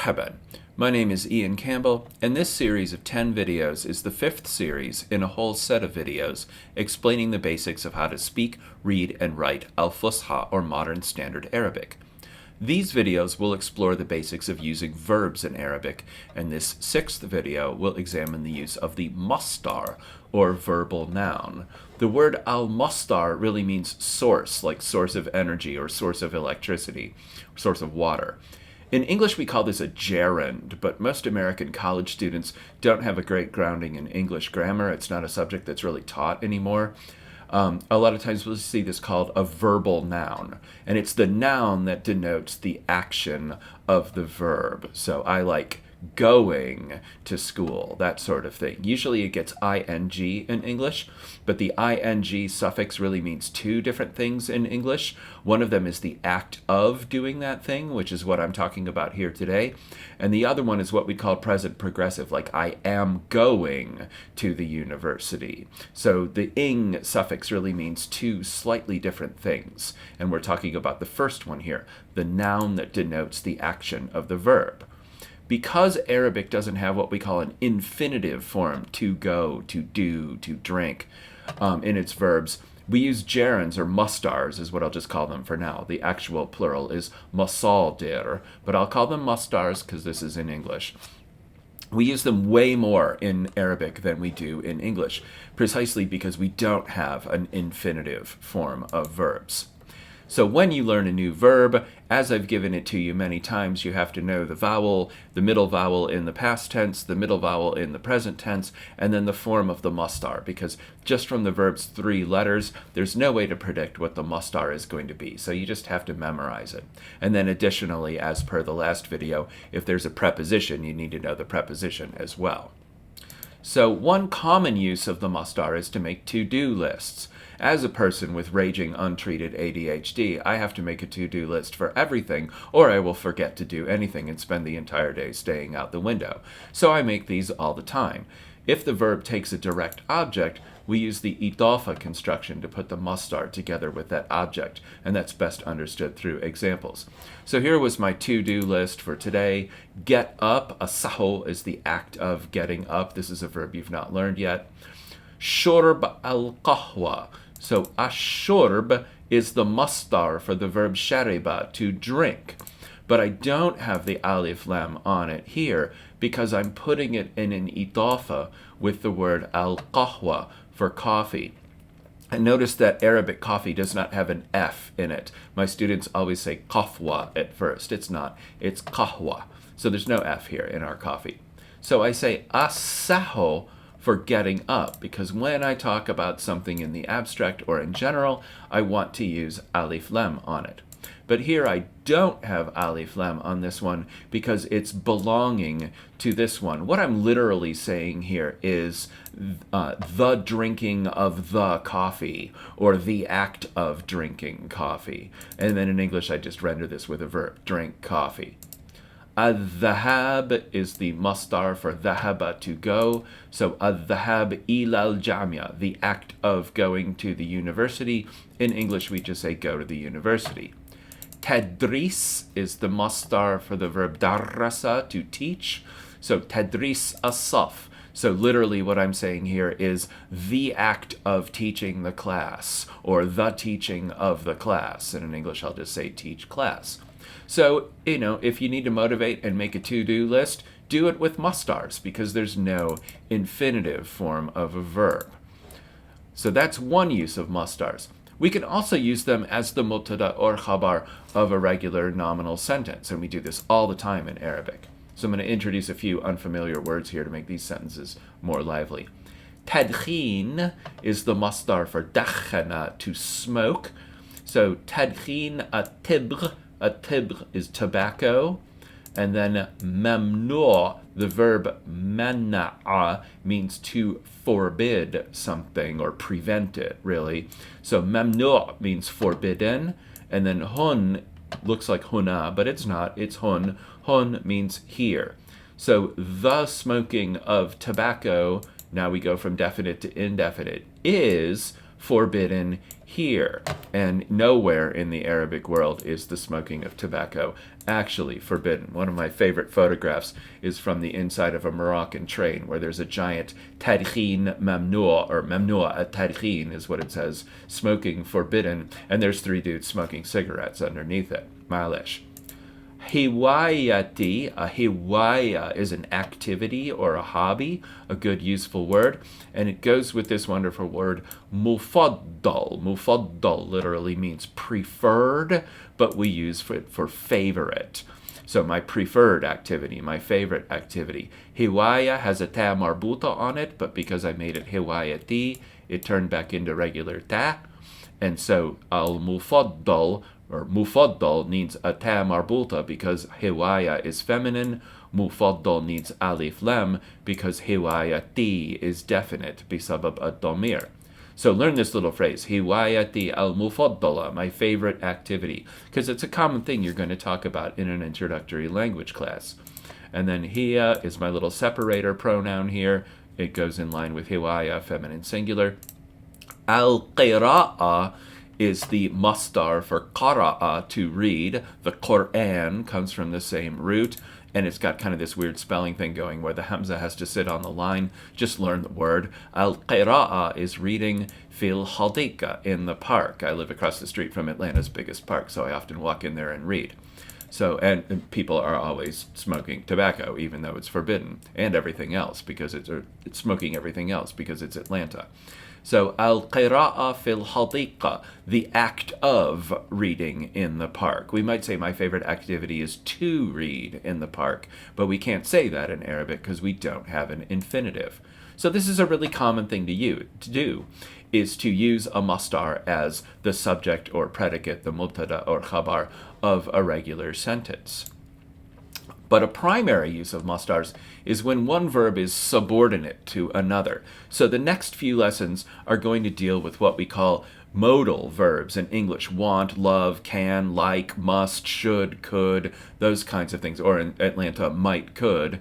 Marhaban. My name is Ian Campbell, and this series of 10 videos is the 5th series in a whole set of videos explaining the basics of how to speak, read, and write Al-Fusha, or Modern Standard Arabic. These videos will explore the basics of using verbs in Arabic, and this 6th video will examine the use of the masdar, or verbal noun. The word al-masdar really means source, like source of energy or source of electricity, source of water. In English, we call this a gerund, but most American college students don't have a great grounding in English grammar. It's not a subject that's really taught anymore. A lot of times we'll see this called a verbal noun, and it's the noun that denotes the action of the verb. So I like going to school, that sort of thing. Usually it gets ing in English, but the ing suffix really means two different things in English. One of them is the act of doing that thing, which is what I'm talking about here today. And the other one is what we call present progressive, like I am going to the university. So the ing suffix really means two slightly different things. And we're talking about the first one here, the noun that denotes the action of the verb. Because Arabic doesn't have what we call an infinitive form, to go, to do, to drink, in its verbs, we use gerunds, or masdars is what I'll just call them for now. The actual plural is masaldir, but I'll call them masdars because this is in English. We use them way more in Arabic than we do in English, precisely because we don't have an infinitive form of verbs. So when you learn a new verb, as I've given it to you many times, you have to know the vowel, the middle vowel in the past tense, the middle vowel in the present tense, and then the form of the masdar, because just from the verb's 3 letters, there's no way to predict what the masdar is going to be. So you just have to memorize it. And then additionally, as per the last video, if there's a preposition, you need to know the preposition as well. So one common use of the masdar is to make to-do lists. As a person with raging untreated ADHD, I have to make a to-do list for everything, or I will forget to do anything and spend the entire day staying out the window. So I make these all the time. If the verb takes a direct object, we use the idafa construction to put the masdar together with that object, and that's best understood through examples. So here was my to-do list for today. Get up, asaho is the act of getting up. This is a verb you've not learned yet. Shurb al-qahwa. So ashurb is the masdar for the verb shariba, to drink. But I don't have the alif lam on it here because I'm putting it in an idafa with the word al-qahwa for coffee. And notice that Arabic coffee does not have an F in it. My students always say qahwa at first. It's not. It's qahwa. So there's no F here in our coffee. So I say asaho for getting up, because when I talk about something in the abstract or in general, I want to use alif lam on it. But here I don't have alif lam on this one because it's belonging to this one. What I'm literally saying here is the drinking of the coffee, or the act of drinking coffee. And then in English, I just render this with a verb, drink coffee. Al-dhahab is the masdar for dhahaba, to go. So al-dhahab ila al-jamia, the act of going to the university. In English, we just say go to the university. Tadris is the masdar for the verb darrasa, to teach. So tadris as-saf. So literally what I'm saying here is the act of teaching the class, or the teaching of the class. And in English, I'll just say teach class. So, if you need to motivate and make a to-do list, do it with masdars, because there's no infinitive form of a verb. So that's one use of masdars. We can also use them as the mubtada or khabar of a regular nominal sentence, and we do this all the time in Arabic. So I'm going to introduce a few unfamiliar words here to make these sentences more lively. Tadkhin is the masdar for dakhana, to smoke. So tadkhin atibr. A tibr is tobacco, and then mamnu', the verb mana'a, means to forbid something or prevent it, really. So mamnu' means forbidden, and then hun looks like huna, but it's not, it's hun. Hun means here. So the smoking of tobacco, now we go from definite to indefinite, is forbidden here. And nowhere in the Arabic world is the smoking of tobacco actually forbidden. One of my favorite photographs is from the inside of a Moroccan train where there's a giant tadkhin mamnu', or mamnu' at-tadkhin is what it says, smoking forbidden, and there's 3 dudes smoking cigarettes underneath it. Malish. Hiwayati, a hiwaya is an activity or a hobby, a good useful word, and it goes with this wonderful word mufaddal. Mufaddal literally means preferred, but we use it for favorite. So my preferred activity, my favorite activity. Hiwaya has a ta marbuta on it, but because I made it hiwayati, it turned back into regular ta. And so al-mufaddal, or mufaddal, needs a ta marbuta because hiwaya is feminine. Mufaddal needs alif lam because hiwayati is definite bisabab ad-damir. So learn this little phrase, hiwayati al-mufaddala, my favorite activity, because it's a common thing you're going to talk about in an introductory language class. And then hiya is my little separator pronoun here. It goes in line with hiwaya, feminine singular. Al-qira'a is the masdar for qara'a, to read. The Qur'an comes from the same root, and it's got kind of this weird spelling thing going where the hamza has to sit on the line. Just learn the word. Al-qira'a is reading fil hadika, in the park. I live across the street from Atlanta's biggest park, so I often walk in there and read. So, and people are always smoking tobacco, even though it's forbidden, and everything else, because it's smoking everything else, because it's Atlanta. So, al-qira'a fil hadiqa, the act of reading in the park. We might say my favorite activity is to read in the park, but we can't say that in Arabic because we don't have an infinitive. So this is a really common thing to do, is to use a masdar as the subject or predicate, the mubtada or khabar of a regular sentence. But a primary use of masdars is when one verb is subordinate to another. So the next few lessons are going to deal with what we call modal verbs in English: want, love, can, like, must, should, could, those kinds of things, or in Atlanta, might, could.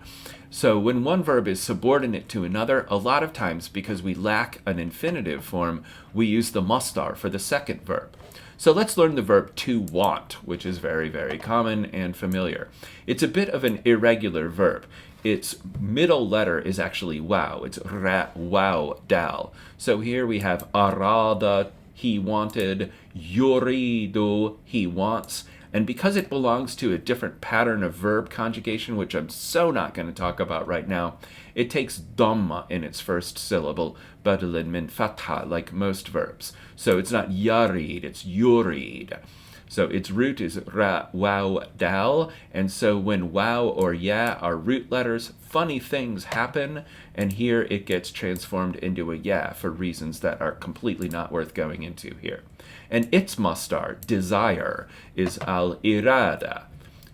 So when one verb is subordinate to another, a lot of times, because we lack an infinitive form, we use the masdar for the second verb. So let's learn the verb to want, which is very, very common and familiar. It's a bit of an irregular verb. Its middle letter is actually waw. It's ra, waw, dal. So here we have arada, he wanted, yuridu, he wants. And because it belongs to a different pattern of verb conjugation, which I'm so not going to talk about right now, it takes dhamma in its first syllable, badalan min fatha, like most verbs. So it's not yarid, it's yurid. So its root is ra, waw, dal, and so when waw or ya are root letters, funny things happen, and here it gets transformed into a ya for reasons that are completely not worth going into here. And its masdar, desire, is al-irada.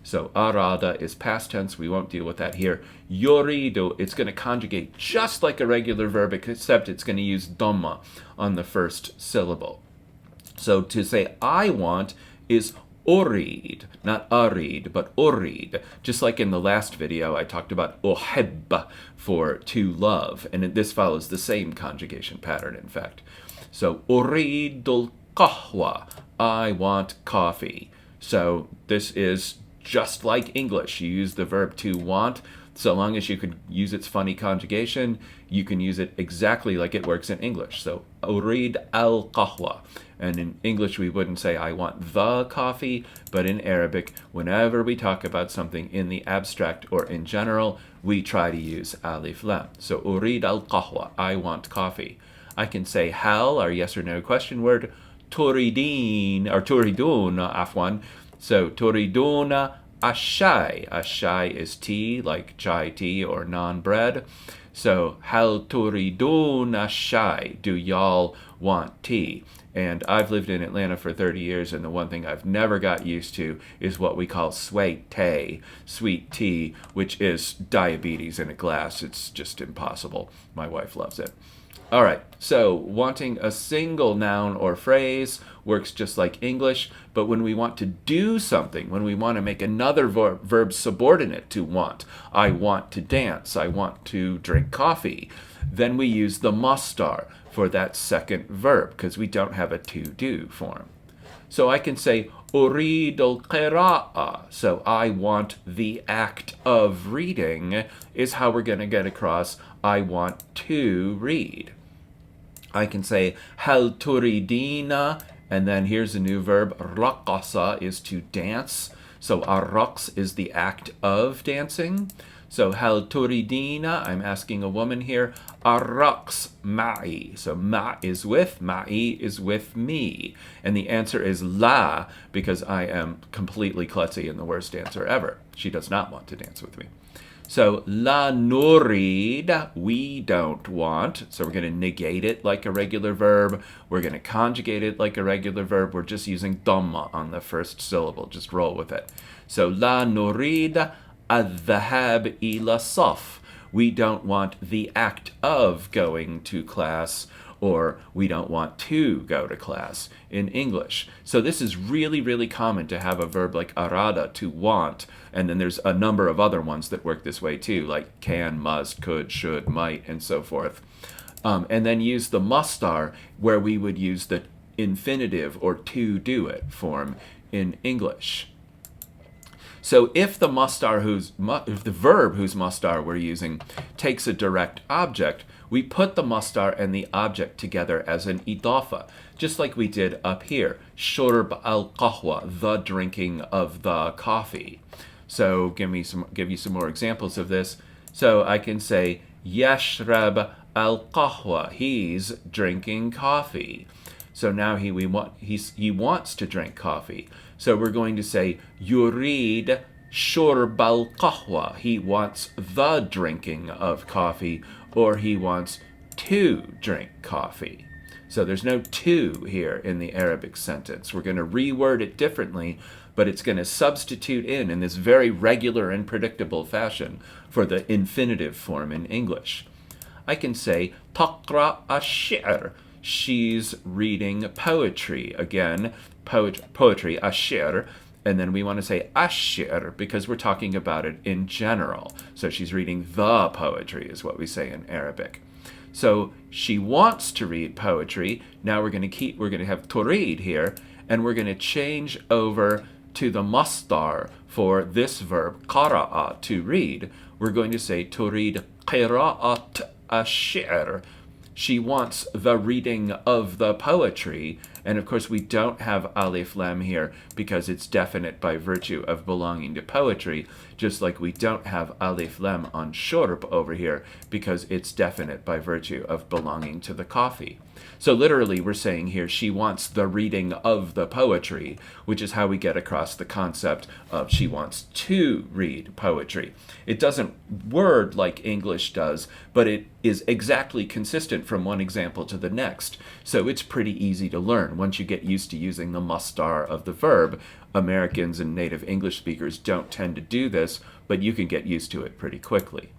So arada is past tense, we won't deal with that here. Yoridu, it's going to conjugate just like a regular verb, except it's going to use dhamma on the first syllable. So to say I want is urid, not arid, but urid. Just like in the last video, I talked about uhibba for to love, and this follows the same conjugation pattern, in fact. So uridul qahwa, I want coffee. So this is just like English. You use the verb to want. So long as you can use its funny conjugation, you can use it exactly like it works in English. So, urid al-qahwa. And in English, we wouldn't say, I want the coffee. But in Arabic, whenever we talk about something in the abstract or in general, we try to use alif lam. So, urid al-qahwa, I want coffee. I can say hal, our yes or no question word, turidin, or turidun, afwan. So, turiduna ashai. Ashai is tea, like chai tea or naan bread. So, hal turidun ashai? Do y'all want tea? And I've lived in Atlanta for 30 years, and the one thing I've never got used to is what we call sweet tea, which is diabetes in a glass. It's just impossible. My wife loves it. All right, so wanting a single noun or phrase works just like English, but when we want to do something, when we want to make another verb subordinate to want, I want to dance, I want to drink coffee, then we use the mastar for that second verb because we don't have a to-do form. So I can say أريد القراءة. So I want the act of reading is how we're going to get across I want to read. I can say هل تريدين, and then here's a new verb. رقص is to dance. So الرقص is the act of dancing. So هل تريدين, I'm asking a woman here. الرقص معي. So ma is with, معي is with me. And the answer is la, because I am completely klutzy and the worst dancer ever. She does not want to dance with me. So la nurid, we don't want. So we're going to negate it like a regular verb. We're going to conjugate it like a regular verb. We're just using dhamma on the first syllable. Just roll with it. So la nurid الذهاب إلى الصف. We don't want the act of going to class, or we don't want to go to class in English. So this is really, really common to have a verb like arada, to want, and then there's a number of other ones that work this way too, like can, must, could, should, might, and so forth. And then use the mastar, where we would use the infinitive or to do it form in English. So if the verb whose mastar we're using takes a direct object, we put the mastar and the object together as an idafa, just like we did up here. Shurb al-qahwa, the drinking of the coffee. So give you some more examples of this. So I can say yashrab al-qahwa, he's drinking coffee. So now he wants to drink coffee. So we're going to say yurid shurb al-qahwa. He wants the drinking of coffee, or he wants to drink coffee. So there's no to here in the Arabic sentence. We're going to reword it differently, but it's going to substitute in this very regular and predictable fashion for the infinitive form in English. I can say taqra ash-shi'r. She's reading poetry. Again, poetry, ash-shi'r. And then we want to say ash-shi'r because we're talking about it in general. So she's reading the poetry is what we say in Arabic. So she wants to read poetry. Now we're going to have turid here, and we're going to change over to the mastar for this verb, qara'a, to read. We're going to say turid qira'at ash-shi'r. She wants the reading of the poetry. And of course, we don't have alif lam here because it's definite by virtue of belonging to poetry, just like we don't have alif lam on shurb over here because it's definite by virtue of belonging to the coffee. So literally, we're saying here she wants the reading of the poetry, which is how we get across the concept of she wants to read poetry. It doesn't word like English does, but it is exactly consistent from one example to the next. So it's pretty easy to learn once you get used to using the mastar of the verb. Americans and native English speakers don't tend to do this, but you can get used to it pretty quickly.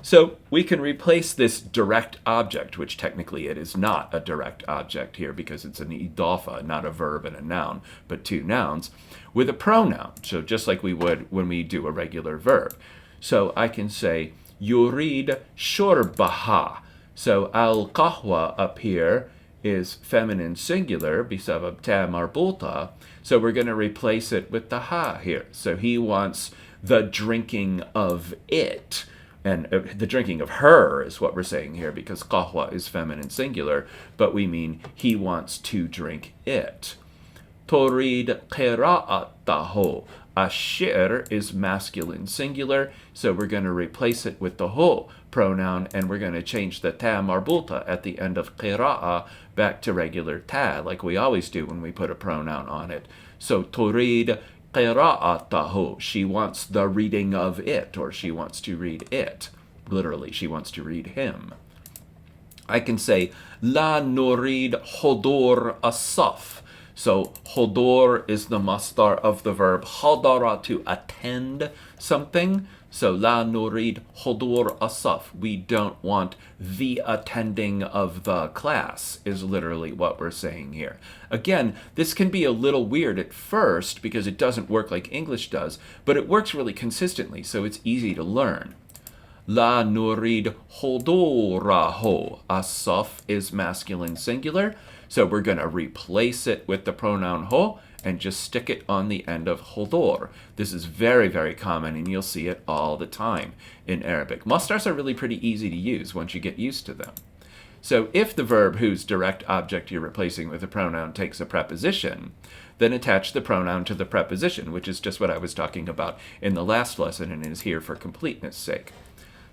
So we can replace this direct object, which technically it is not a direct object here because it's an idafa, not a verb and a noun, but two nouns, with a pronoun. So just like we would when we do a regular verb. So I can say yurid shurbaha. So al-qahwa up here is feminine singular, bisabab ta marbuta. So we're going to replace it with the ha here. So he wants the drinking of it. And the drinking of her is what we're saying here because qahwa is feminine singular, but we mean he wants to drink it. Turid qira'atahu. Ash-shi'r is masculine singular, so we're going to replace it with the hu pronoun, and we're going to change the ta marbuta at the end of qira'a back to regular ta, like we always do when we put a pronoun on it. So turid qira'atahu. She wants the reading of it, or she wants to read it. Literally, she wants to read him. I can say la nurid hudur as-saf. So hudur is the mastar of the verb hadara, to attend something. So la nurid hudur asaf. We don't want the attending of the class is literally what we're saying here. Again, this can be a little weird at first because it doesn't work like English does, but it works really consistently, so it's easy to learn. La nurid huduraho. Asaf is masculine singular, so we're going to replace it with the pronoun ho and just stick it on the end of hudur. This is very, very common, and you'll see it all the time in Arabic. Mastars are really pretty easy to use once you get used to them. So if the verb whose direct object you're replacing with a pronoun takes a preposition, then attach the pronoun to the preposition, which is just what I was talking about in the last lesson and is here for completeness' sake.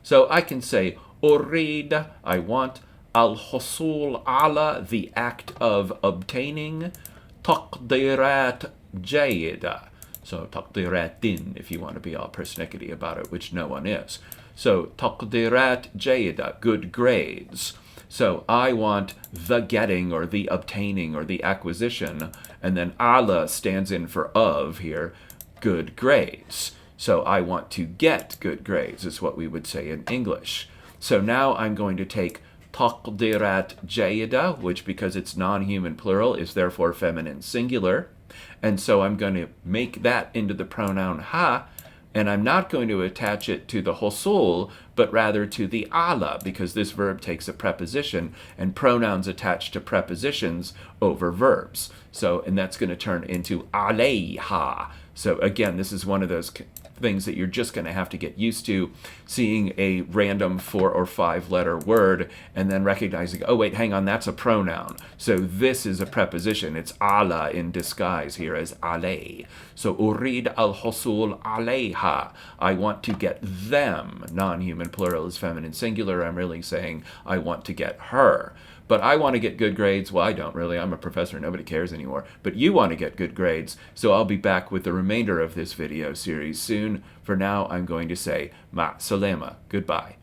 So I can say, urid, I want, al-husul ala, the act of obtaining, taqdirat jayida. So taqdiratin, if you want to be all persnickety about it, which no one is. So taqdirat jayida, good grades. So I want the getting or the obtaining or the acquisition, and then ala stands in for of here, good grades. So I want to get good grades is what we would say in English. So now I'm going to take taqdirat jayida, which because it's non-human plural is therefore feminine singular. And so I'm going to make that into the pronoun ha, and I'm not going to attach it to the husul, but rather to the ala, because this verb takes a preposition, and pronouns attach to prepositions over verbs. So, and that's going to turn into alayha. So again, this is one of those things that you're just going to have to get used to, seeing a random 4 or 5 letter word and then recognizing, oh wait, hang on, that's a pronoun. So this is a preposition. It's ala in disguise here as alay. So urid al-husul alayha. I want to get them. Non-human plural is feminine singular. I'm really saying I want to get her. But I want to get good grades. Well, I don't really. I'm a professor. Nobody cares anymore. But you want to get good grades. So I'll be back with the remainder of this video series soon. For now, I'm going to say ma salama. Goodbye.